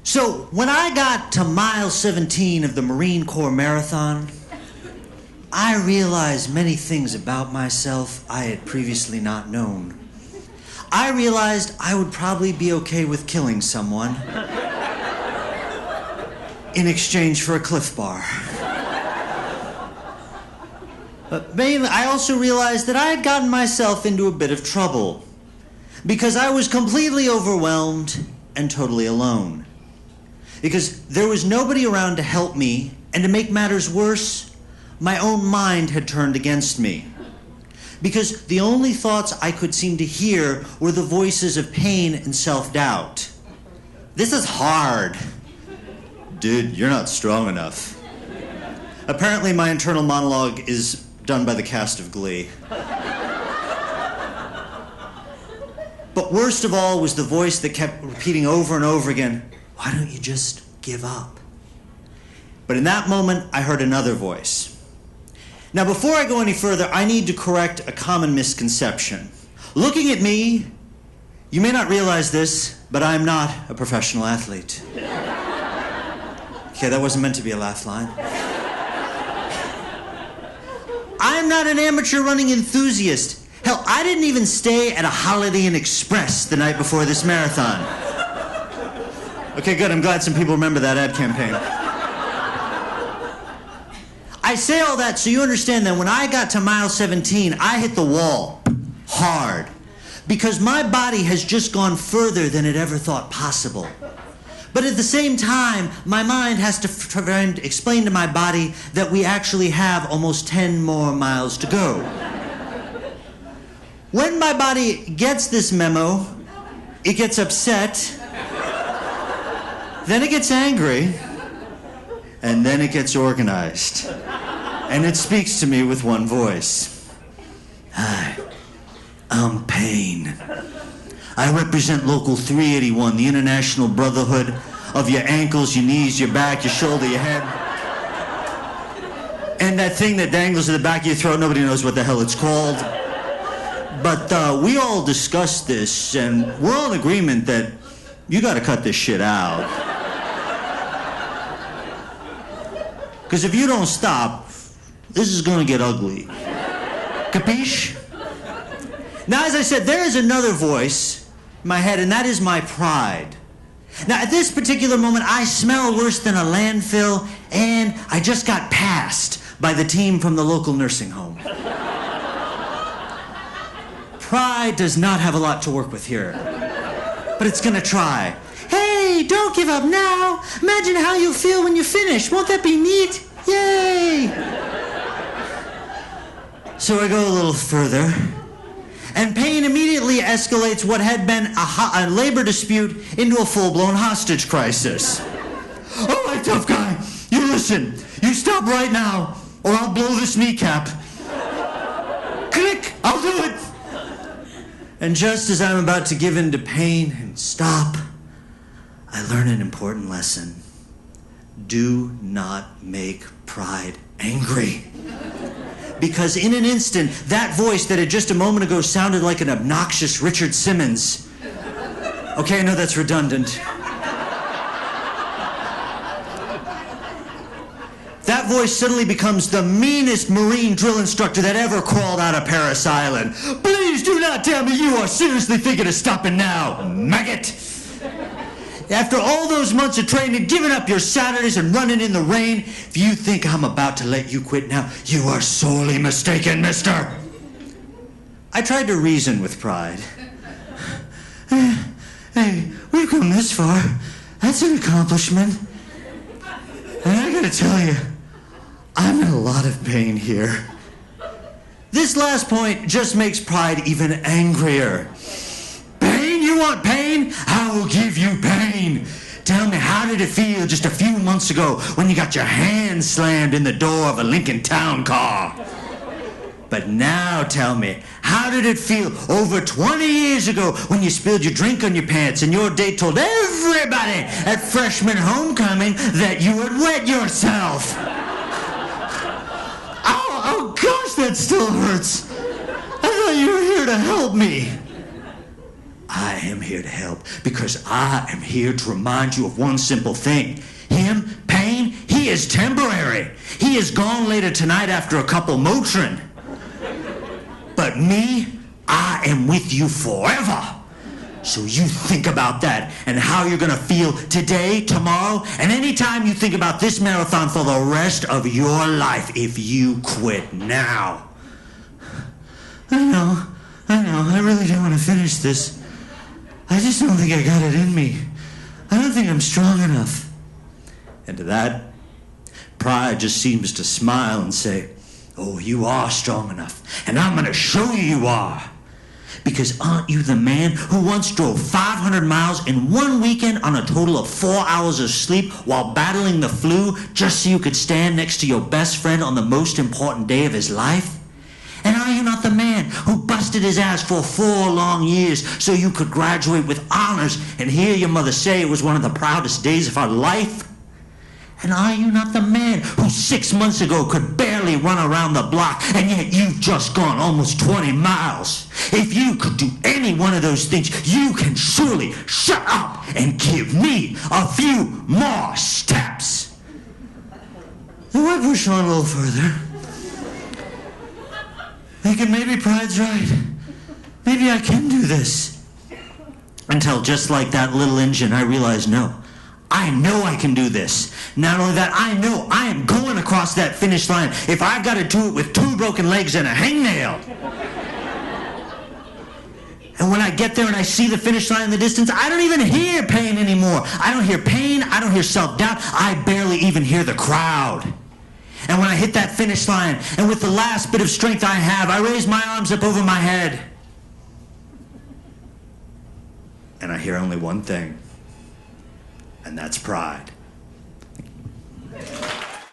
So, when I got to mile 17 of the Marine Corps Marathon, I realized many things about myself I had previously not known. I realized I would probably be okay with killing someone in exchange for a Cliff Bar. But mainly, I also realized that I had gotten myself into a bit of trouble because I was completely overwhelmed and totally alone. Because there was nobody around to help me, and to make matters worse, my own mind had turned against me. Because the only thoughts I could seem to hear were the voices of pain and self-doubt. This is hard. Dude, you're not strong enough. Apparently my internal monologue is done by the cast of Glee. But worst of all was the voice that kept repeating over and over again, why don't you just give up? But in that moment, I heard another voice. Now, before I go any further, I need to correct a common misconception. Looking at me, you may not realize this, but I'm not a professional athlete. Okay, that wasn't meant to be a laugh line. I'm not an amateur running enthusiast. Hell, I didn't even stay at a Holiday Inn Express the night before this marathon. Okay, good. I'm glad some people remember that ad campaign. I say all that so you understand that when I got to mile 17, I hit the wall hard because my body has just gone further than it ever thought possible. But at the same time, my mind has to try and explain to my body that we actually have almost 10 more miles to go. When my body gets this memo, it gets upset, then it gets angry, and then it gets organized. And it speaks to me with one voice. Hi, I'm Pain. I represent Local 381, the International Brotherhood of your ankles, your knees, your back, your shoulder, your head. And that thing that dangles at the back of your throat, nobody knows what the hell it's called. But we all discussed this, and we're all in agreement that you gotta cut this shit out. Because if you don't stop, this is gonna get ugly. Capiche? Now, as I said, there is another voice in my head, and that is my pride. Now, at this particular moment, I smell worse than a landfill, and I just got passed by the team from the local nursing home. Pride does not have a lot to work with here, but it's gonna try. Hey, don't give up now. Imagine how you'll feel when you finish. Won't that be neat? Yay! So I go a little further, and Pain immediately escalates what had been a labor dispute into a full-blown hostage crisis. All right, tough guy, you listen. You stop right now, or I'll blow this kneecap. Click, I'll do it. And just as I'm about to give in to Pain and stop, I learn an important lesson. Do not make pride angry. Because in an instant, that voice that had just a moment ago sounded like an obnoxious Richard Simmons. Okay, I know that's redundant. That voice suddenly becomes the meanest Marine drill instructor that ever crawled out of Paris Island. Please do not tell me you are seriously thinking of stopping now, maggot. After all those months of training, giving up your Saturdays and running in the rain, if you think I'm about to let you quit now, you are sorely mistaken, mister. I tried to reason with pride. Hey, we've come this far. That's an accomplishment. And I gotta tell you, I'm in a lot of pain here. This last point just makes pride even angrier. Pain? You want pain? I will give you pain. Tell me, how did it feel just a few months ago when you got your hand slammed in the door of a Lincoln Town car? But now tell me, how did it feel over 20 years ago when you spilled your drink on your pants and your date told everybody at freshman homecoming that you had wet yourself? Oh gosh, that still hurts. I thought you were here to help me. I am here to help because I am here to remind you of one simple thing. Him, pain, he is temporary. He is gone later tonight after a couple Motrin. But me, I am with you forever. So you think about that and how you're going to feel today, tomorrow, and anytime you think about this marathon for the rest of your life if you quit now. I know, I really do want to finish this. I just don't think I got it in me. I don't think I'm strong enough. And to that, pride just seems to smile and say, oh, you are strong enough, and I'm going to show you are. Because aren't you the man who once drove 500 miles in one weekend on a total of 4 hours of sleep while battling the flu just so you could stand next to your best friend on the most important day of his life? And are you not the man who busted his ass for 4 long years so you could graduate with honors and hear your mother say it was one of the proudest days of her life? And are you not the man who 6 months ago could barely run around the block, and yet you've just gone almost 20 miles? If you could do any one of those things, you can surely shut up and give me a few more steps. Then I push on a little further. Thinking maybe pride's right. Maybe I can do this. Until just like that little engine, I realized no. I know I can do this. Not only that, I know I am going across that finish line if I've got to do it with 2 broken legs and a hangnail. And when I get there and I see the finish line in the distance, I don't even hear pain anymore. I don't hear pain. I don't hear self-doubt. I barely even hear the crowd. And when I hit that finish line, and with the last bit of strength I have, I raise my arms up over my head. And I hear only one thing. And that's pride.